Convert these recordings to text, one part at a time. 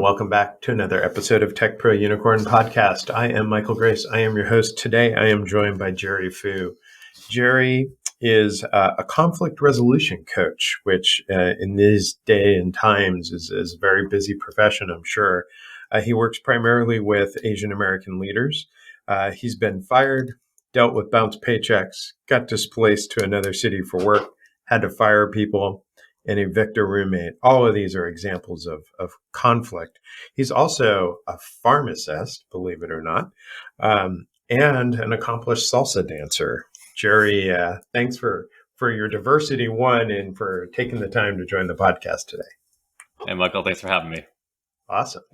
welcome back to another episode of Tech Pro Unicorn Podcast. I am Michael Grace. I am your host today. I am joined by Jerry Fu. Jerry is a conflict resolution coach, which in these day and times is a very busy profession, I'm sure. He works primarily with Asian American leaders. He's been fired, dealt with bounced paychecks, got displaced to another city for work, had to fire people, and evict a roommate. All of these are examples of conflict. He's also a pharmacist, believe it or not, and an accomplished salsa dancer. Jerry, thanks for your diversity, one, and for taking the time to join the podcast today. Hey, Michael, thanks for having me. Awesome.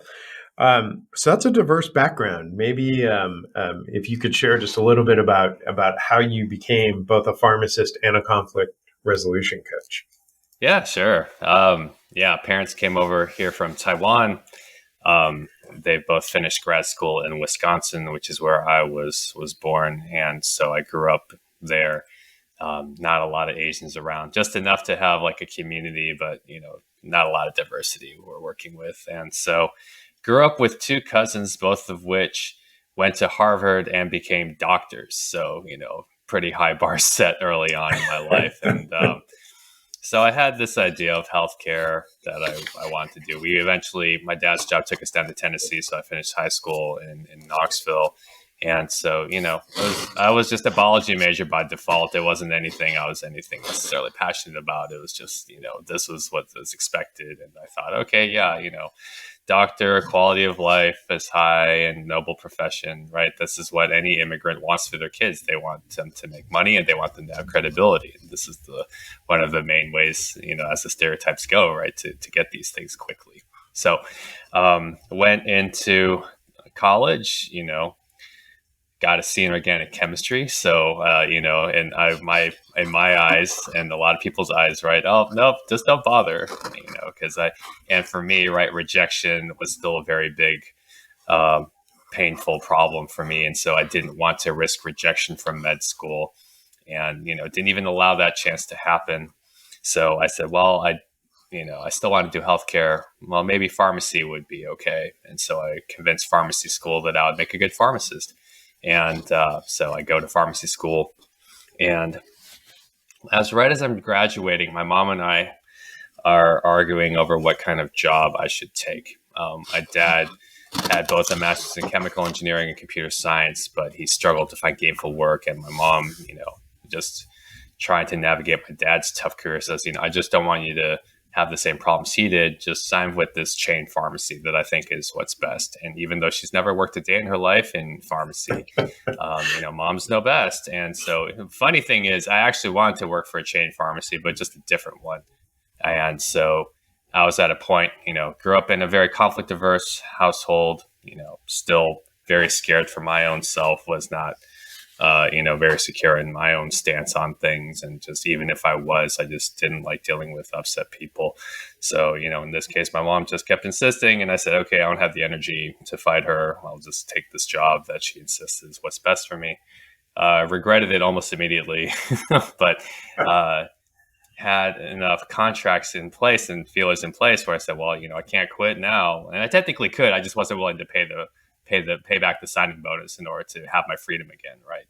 So that's a diverse background. Maybe if you could share just a little bit about how you became both a pharmacist and a conflict resolution coach. Yeah, sure. Parents came over here from Taiwan. They both finished grad school in Wisconsin, which is where I was born. And so I grew up there. Not a lot of Asians around, just enough to have like a community, but, not a lot of diversity we're working with. And so grew up with two cousins, both of which went to Harvard and became doctors. So, pretty high bar set early on in my life. And, so I had this idea of healthcare that I wanted to do. My dad's job took us down to Tennessee, so I finished high school in Knoxville. And so, I was just a biology major by default. It wasn't anything necessarily passionate about. It was just, this was what was expected. And I thought, okay, yeah, doctor, quality of life is high and noble profession, right? This is what any immigrant wants for their kids. They want them to make money and they want them to have credibility. And this is one of the main ways, as the stereotypes go, right, to get these things quickly. So went into college, got a C in organic chemistry. So, in my eyes and a lot of people's eyes, right? Oh, no, just don't bother, and for me, right, rejection was still a very big, painful problem for me. And so I didn't want to risk rejection from med school and, didn't even allow that chance to happen. So I said, well, I still want to do healthcare. Well, maybe pharmacy would be okay. And so I convinced pharmacy school that I would make a good pharmacist. And so I go to pharmacy school, and as I'm graduating, my mom and I are arguing over what kind of job I should take. My dad had both a master's in chemical engineering and computer science, but he struggled to find gainful work. And my mom, just trying to navigate my dad's tough career says, I just don't want you to have the same problems he did. Just sign with this chain pharmacy that I think is what's best. And even though she's never worked a day in her life in pharmacy, moms know best. And so the funny thing is I actually wanted to work for a chain pharmacy, but just a different one. And so I was at a point, grew up in a very conflict averse household, still very scared for my own self, was not very secure in my own stance on things. And just even if I just didn't like dealing with upset people. So, in this case, my mom just kept insisting. And I said, okay, I don't have the energy to fight her. I'll just take this job that she insists is what's best for me. Regretted it almost immediately, but had enough contracts in place and feelers in place where I said, well, I can't quit now. And I technically could. I just wasn't willing to pay back the signing bonus in order to have my freedom again, right?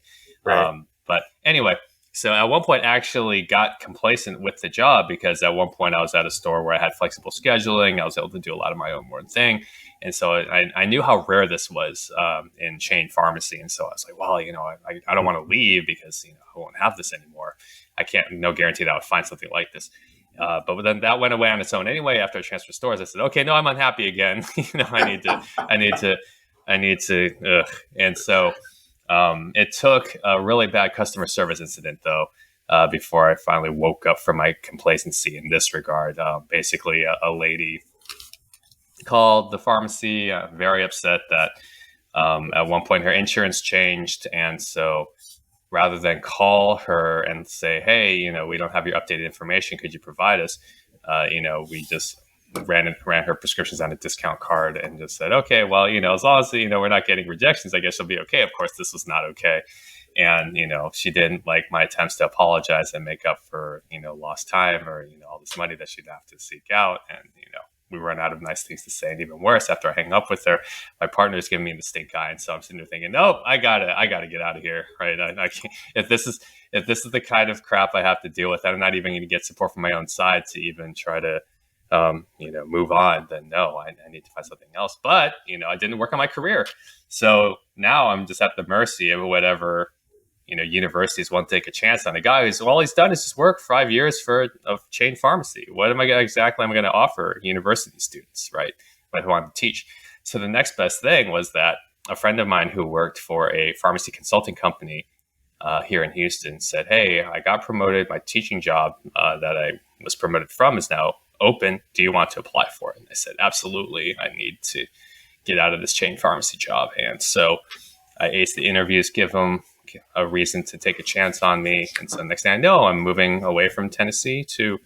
But anyway, so at one point I actually got complacent with the job because at one point I was at a store where I had flexible scheduling. I was able to do a lot of my own thing. And so I knew how rare this was in chain pharmacy. And so I was like, well, I don't want to leave because, I won't have this anymore. No guarantee that I would find something like this. But then that went away on its own anyway. After I transferred stores, I said, okay, no, I'm unhappy again. I need to. And so it took a really bad customer service incident, though, before I finally woke up from my complacency in this regard. Basically, a lady called the pharmacy, very upset that at one point her insurance changed. And so rather than call her and say, hey, we don't have your updated information, could you provide us? We just ran her prescriptions on a discount card and just said, okay, well, as long as, we're not getting rejections, I guess she'll be okay. Of course, this was not okay. And, she didn't like my attempts to apologize and make up for, lost time or, all this money that she'd have to seek out. And, we run out of nice things to say. And even worse, after I hang up with her, my partner is giving me the stink eye. And so I'm sitting there thinking, nope, I gotta get out of here. Right. I can't, if this is the kind of crap I have to deal with, I'm not even going to get support from my own side to even try to, move on, then no, I need to find something else. But, I didn't work on my career. So now I'm just at the mercy of whatever, universities want to take a chance on a guy who's all he's done is just work 5 years for a chain pharmacy. What am I going to offer university students, right? Who want to teach. So the next best thing was that a friend of mine who worked for a pharmacy consulting company here in Houston said, hey, I got promoted. My teaching job that I was promoted from is now open. Do you want to apply for it? And I said, absolutely. I need to get out of this chain pharmacy job. And so I aced the interviews, give them a reason to take a chance on me. And so next thing I know, I'm moving away from Tennessee to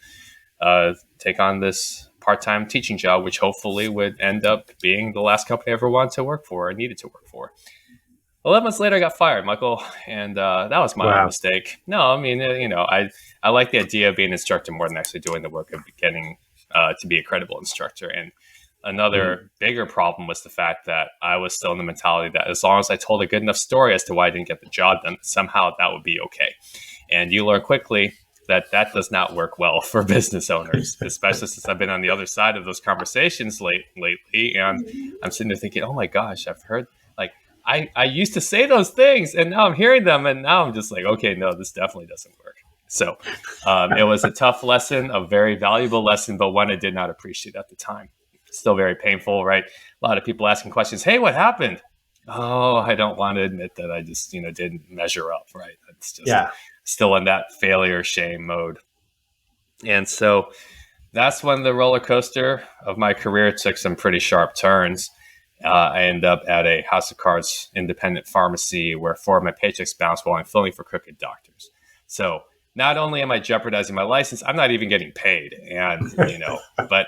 take on this part-time teaching job, which hopefully would end up being the last company I ever wanted to work for or needed to work for. 11 months later, I got fired, Michael, and that was my own mistake. No, I mean, I like the idea of being an instructor more than actually doing the work of getting to be a credible instructor. And another bigger problem was the fact that I was still in the mentality that as long as I told a good enough story as to why I didn't get the job done, somehow that would be okay. And you learn quickly that does not work well for business owners, especially since I've been on the other side of those conversations lately. And I'm sitting there thinking, oh my gosh, I've heard, I used to say those things and now I'm hearing them and now I'm just like, okay, no, this definitely doesn't work. So it was a tough lesson, a very valuable lesson, but one I did not appreciate at the time. Still very painful, right? A lot of people asking questions. Hey, what happened? Oh, I don't want to admit that I just, didn't measure up, right? It's just still in that failure shame mode. And so that's when the roller coaster of my career took some pretty sharp turns. I ended up at a House of Cards independent pharmacy where 4 of my paychecks bounced while I'm filling for crooked doctors. So not only am I jeopardizing my license, I'm not even getting paid. And, but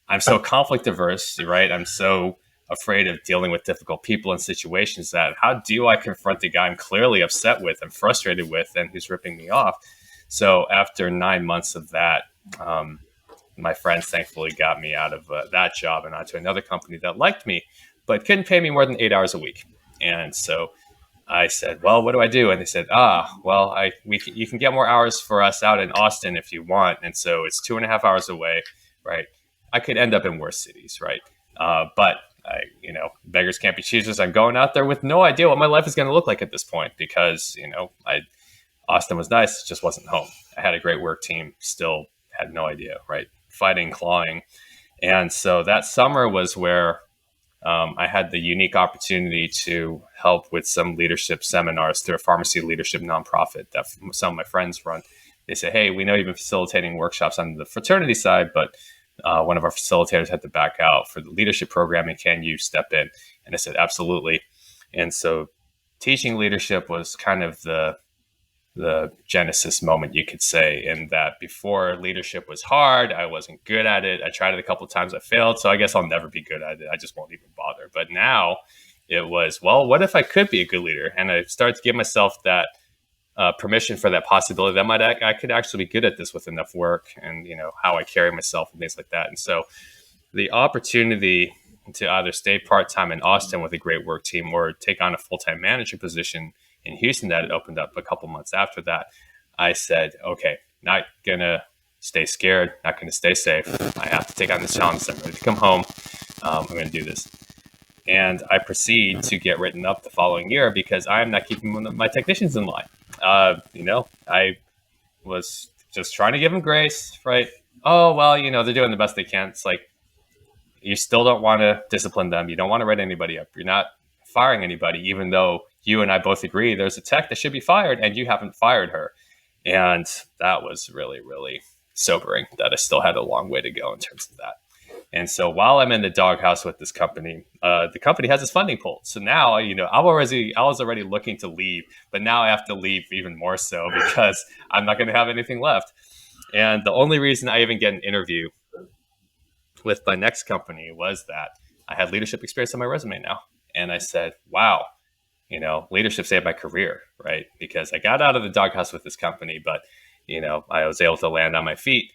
I'm so conflict averse, right? I'm so afraid of dealing with difficult people and situations that how do I confront the guy I'm clearly upset with and frustrated with and who's ripping me off? So after 9 months of that, my friends thankfully got me out of that job and onto another company that liked me, but couldn't pay me more than 8 hours a week. And so I said, well, what do I do? And they said, you can get more hours for us out in Austin if you want. And so it's 2.5 hours away, right? I could end up in worse cities, right? But beggars can't be choosers. I'm going out there with no idea what my life is going to look like at this point because, Austin was nice, it just wasn't home. I had a great work team, still had no idea, right? Fighting, clawing. And so that summer was where I had the unique opportunity to help with some leadership seminars through a pharmacy leadership nonprofit that some of my friends run. They said, hey, we know you've been facilitating workshops on the fraternity side, but one of our facilitators had to back out for the leadership program, and can you step in? And I said, absolutely. And so teaching leadership was kind of the genesis moment, you could say, in that before leadership was hard, I wasn't good at it. I tried it a couple of times, I failed. So I guess I'll never be good at it. I just won't even bother. But now it was, well, what if I could be a good leader? And I started to give myself that permission for that possibility that I could actually be good at this with enough work and, how I carry myself and things like that. And so the opportunity to either stay part-time in Austin with a great work team or take on a full-time manager position in Houston that had opened up a couple months after that, I said, okay, not going to stay scared, not going to stay safe. I have to take on this challenge. I'm ready to come home. I'm going to do this. And I proceed to get written up the following year because I'm not keeping my technicians in line. I was just trying to give them grace, right? Oh, well, they're doing the best they can. It's like, you still don't want to discipline them. You don't want to write anybody up. You're not firing anybody, even though you and I both agree there's a tech that should be fired and you haven't fired her. And that was really, really sobering that I still had a long way to go in terms of that. And so while I'm in the doghouse with this company, the company has its funding pulled. So now, I was already looking to leave, but now I have to leave even more so because I'm not going to have anything left. And the only reason I even get an interview with my next company was that I had leadership experience on my resume now. And I said, wow, leadership saved my career, right? Because I got out of the doghouse with this company, but, I was able to land on my feet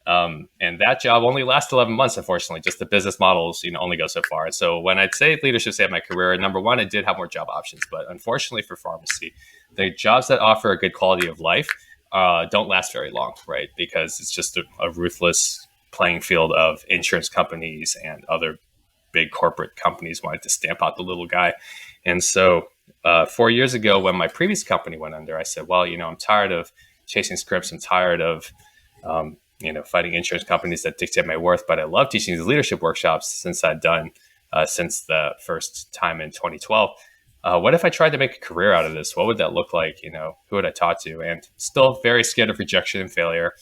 And that job only lasted 11 months, unfortunately. Just the business models, only go so far. And so when I'd say leadership saved my career, number one, I did have more job options. But unfortunately for pharmacy, the jobs that offer a good quality of life don't last very long, right? Because it's just a ruthless playing field of insurance companies and other big corporate companies wanting to stamp out the little guy. And so 4 years ago, when my previous company went under, I said, well, I'm tired of chasing scripts. I'm tired of fighting insurance companies that dictate my worth. But I love teaching these leadership workshops since I'd done since the first time in 2012. What if I tried to make a career out of this? What would that look like? Who would I talk to? And still very scared of rejection and failure.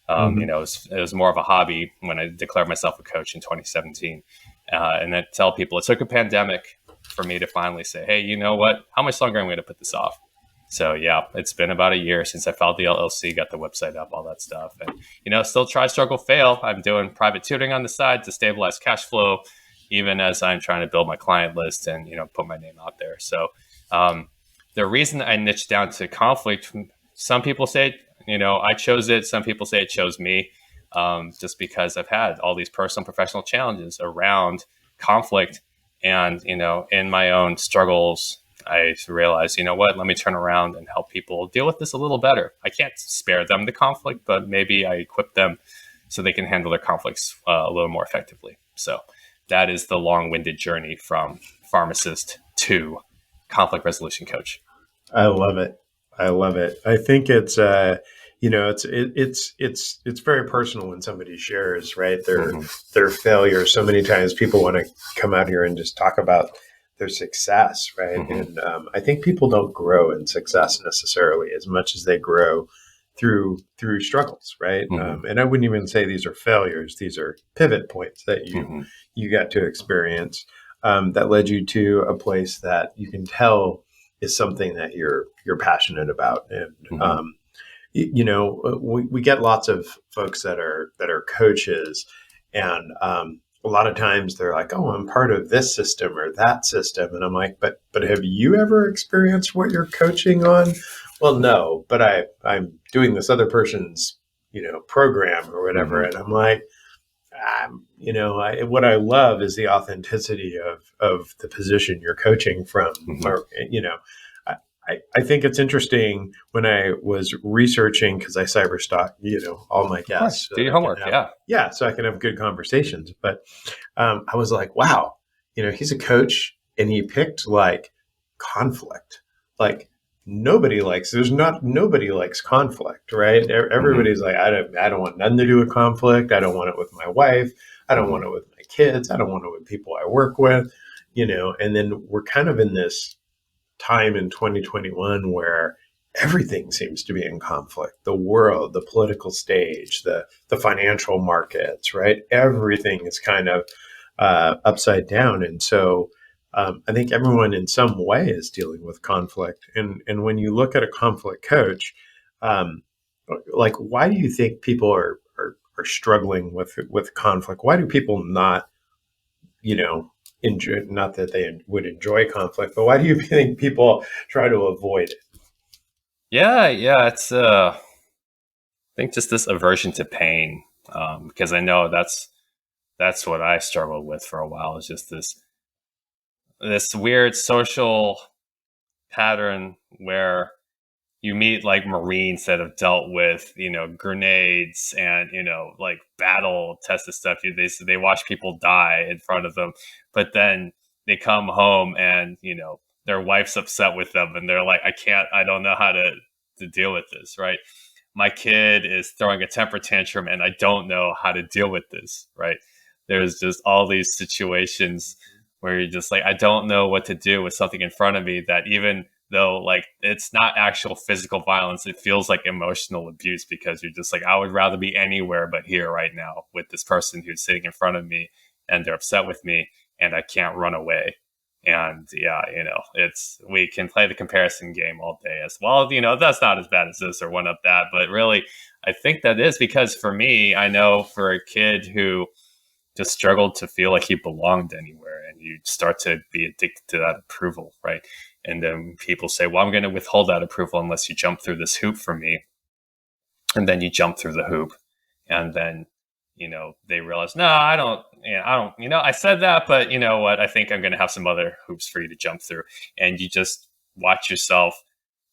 It was more of a hobby when I declared myself a coach in 2017. And then tell people it took a pandemic for me to finally say, hey, you know what? How much longer am I going to put this off? So yeah, it's been about a year since I filed the LLC, got the website up, all that stuff. And, still try, struggle, fail. I'm doing private tutoring on the side to stabilize cash flow, even as I'm trying to build my client list and, put my name out there. So the reason I niched down to conflict, some people say, I chose it. Some people say it chose me, just because I've had all these personal, professional challenges around conflict. And, in my own struggles, I realized, what, let me turn around and help people deal with this a little better. I can't spare them the conflict, but maybe I equip them so they can handle their conflicts a little more effectively. So that is the long-winded journey from pharmacist to conflict resolution coach. I love it. I love it. I think it's it's very personal when somebody shares, right, their failure. So many times people want to come out here and just talk about their success, right? And I think people don't grow in success necessarily as much as they grow through struggles, right? And I wouldn't even say these are failures; these are pivot points that you got to experience that led you to a place that you can tell is something that you're passionate about. And we get lots of folks that are coaches, and a lot of times they're like, oh, I'm part of this system or that system. And I'm like, but have you ever experienced what you're coaching on? Well, no, but I'm doing this other person's, program or whatever. And I'm like, what I love is the authenticity of the position you're coaching from, or, I think it's interesting when I was researching, because I cyberstalk, all my guests. Do your homework, yeah, so I can have good conversations. But I was like, wow, he's a coach, and he picked like conflict. Like nobody likes conflict, right? Everybody's like, I don't want nothing to do with conflict. I don't want it with my wife. I don't want it with my kids. I don't want it with people I work with, And then we're kind of in this time in 2021 where everything seems to be in conflict. The world, the political stage, the financial markets, right? Everything is kind of upside down. And so I think everyone in some way is dealing with conflict. And when you look at a conflict coach, why do you think people are struggling with conflict? Why do people not, enjoy, not that they would enjoy conflict, but why do you think people try to avoid it? Yeah, it's I think just this aversion to pain, because I know that's what I struggled with for a while. Is just this weird social pattern where you meet like Marines that have dealt with, grenades and, like battle tested stuff. They watch people die in front of them, but then they come home and, their wife's upset with them and they're like, I don't know how to deal with this. Right. My kid is throwing a temper tantrum and I don't know how to deal with this. Right. There's just all these situations where you're just like, I don't know what to do with something in front of me that even though like it's not actual physical violence, it feels like emotional abuse because you're just like, I would rather be anywhere but here right now with this person who's sitting in front of me and they're upset with me and I can't run away. And yeah, we can play the comparison game all day as well. That's not as bad as this or one up that, but really I think that is because for me, I know for a kid who just struggled to feel like he belonged anywhere and you start to be addicted to that approval, right? And then people say, well, I'm going to withhold that approval unless you jump through this hoop for me. And then you jump through the hoop. And then they realize, no, I don't, I said that, but you know what? I think I'm going to have some other hoops for you to jump through. And you just watch yourself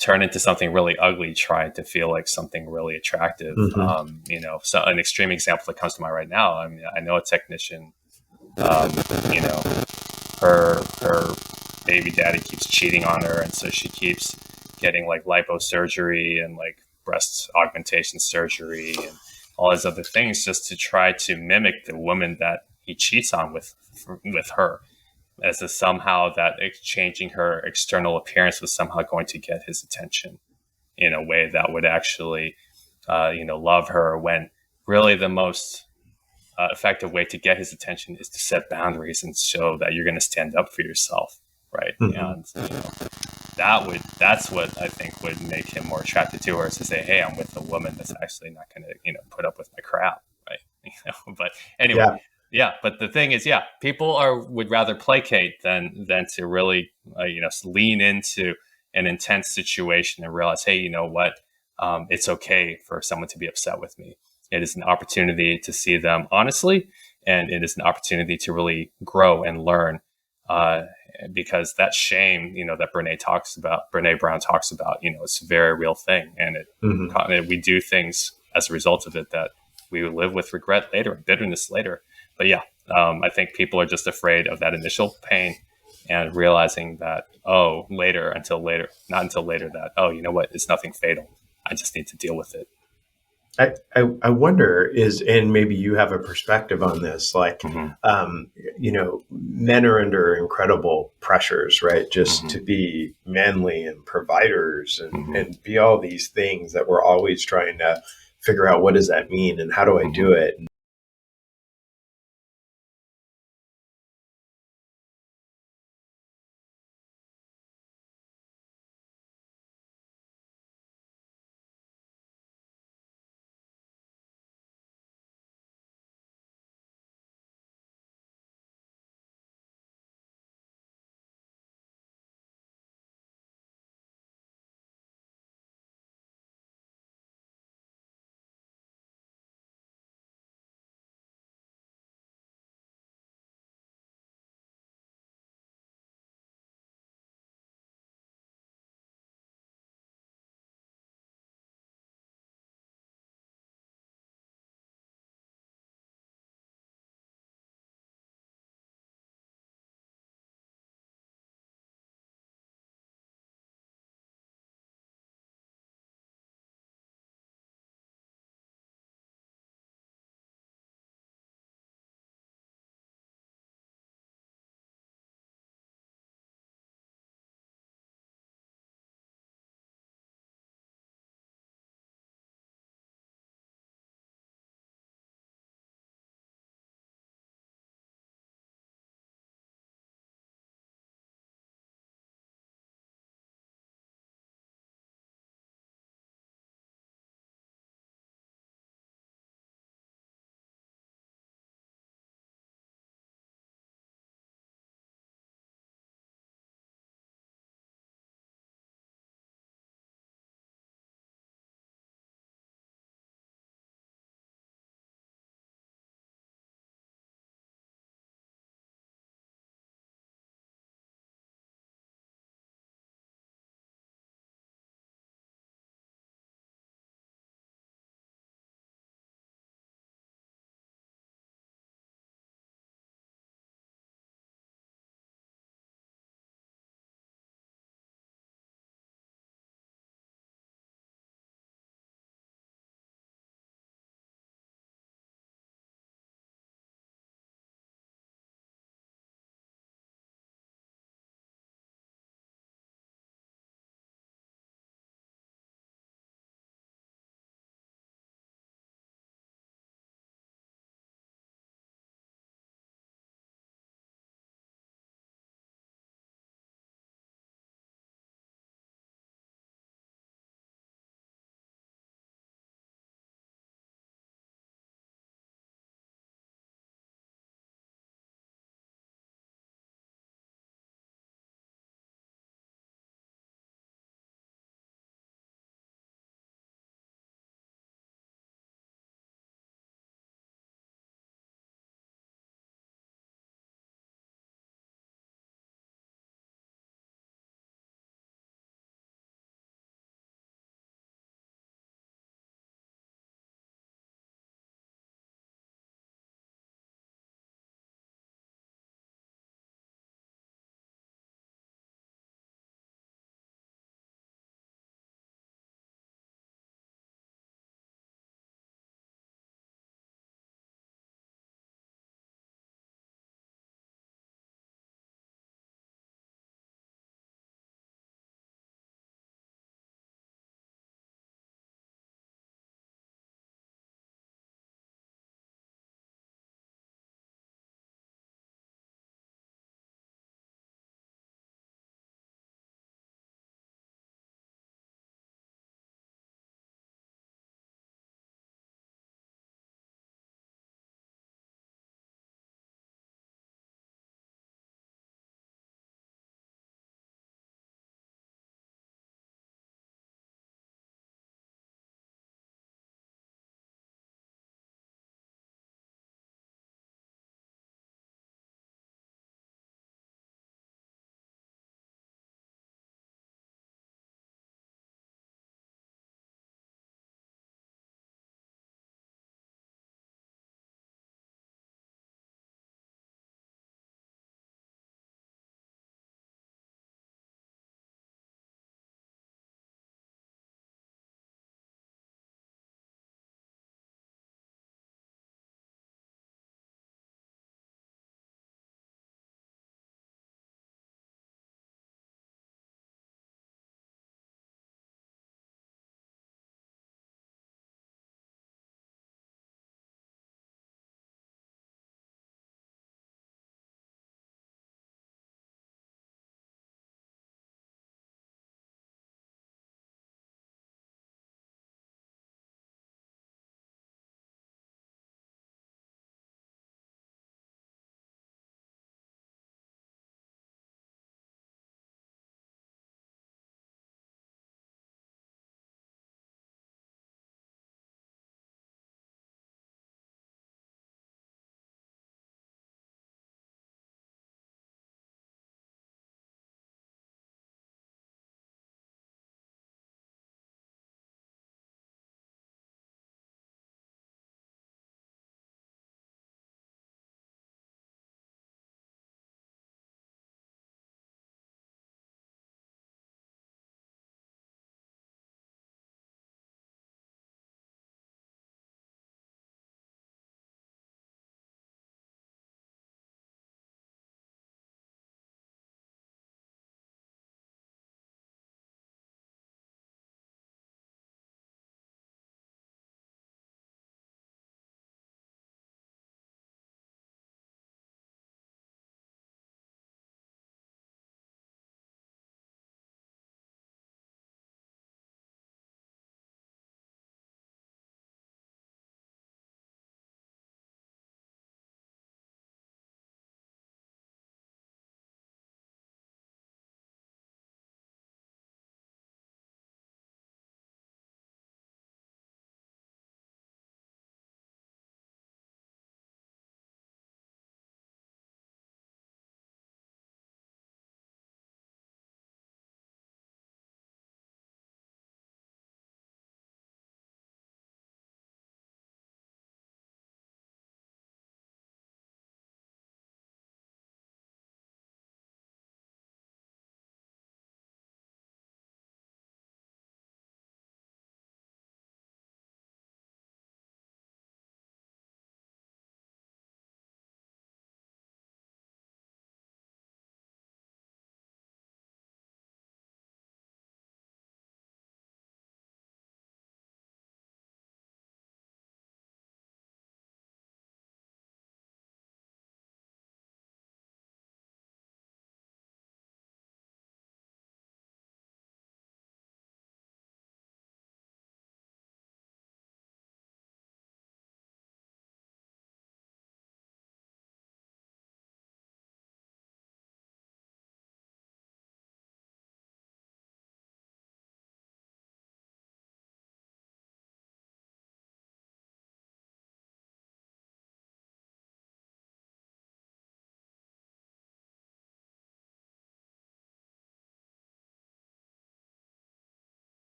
turn into something really ugly, trying to feel like something really attractive. So an extreme example that comes to mind right now, I mean, I know a technician, um, you know, her baby daddy keeps cheating on her. And so she keeps getting like liposurgery and like breast augmentation surgery and all these other things just to try to mimic the woman that he cheats on with her, as if somehow that changing her external appearance was somehow going to get his attention in a way that would actually, love her, when really the most effective way to get his attention is to set boundaries and show that you're going to stand up for yourself. Right. And, that's what I think would make him more attracted to her, is to say, hey, I'm with a woman that's actually not going to, put up with my crap. Right. But anyway, but the thing is, people would rather placate than to really, lean into an intense situation and realize, hey, you know what? It's okay for someone to be upset with me. It is an opportunity to see them honestly, and it is an opportunity to really grow and learn. Because that shame, that Brene Brown talks about, it's a very real thing. And we do things as a result of it that we live with regret later and bitterness later. But I think people are just afraid of that initial pain and realizing that, not until later, that, you know what, it's nothing fatal. I just need to deal with it. I wonder and maybe you have a perspective on this, like, men are under incredible pressures, right? Just to be manly and providers and be all these things that we're always trying to figure out, what does that mean and how do I do it?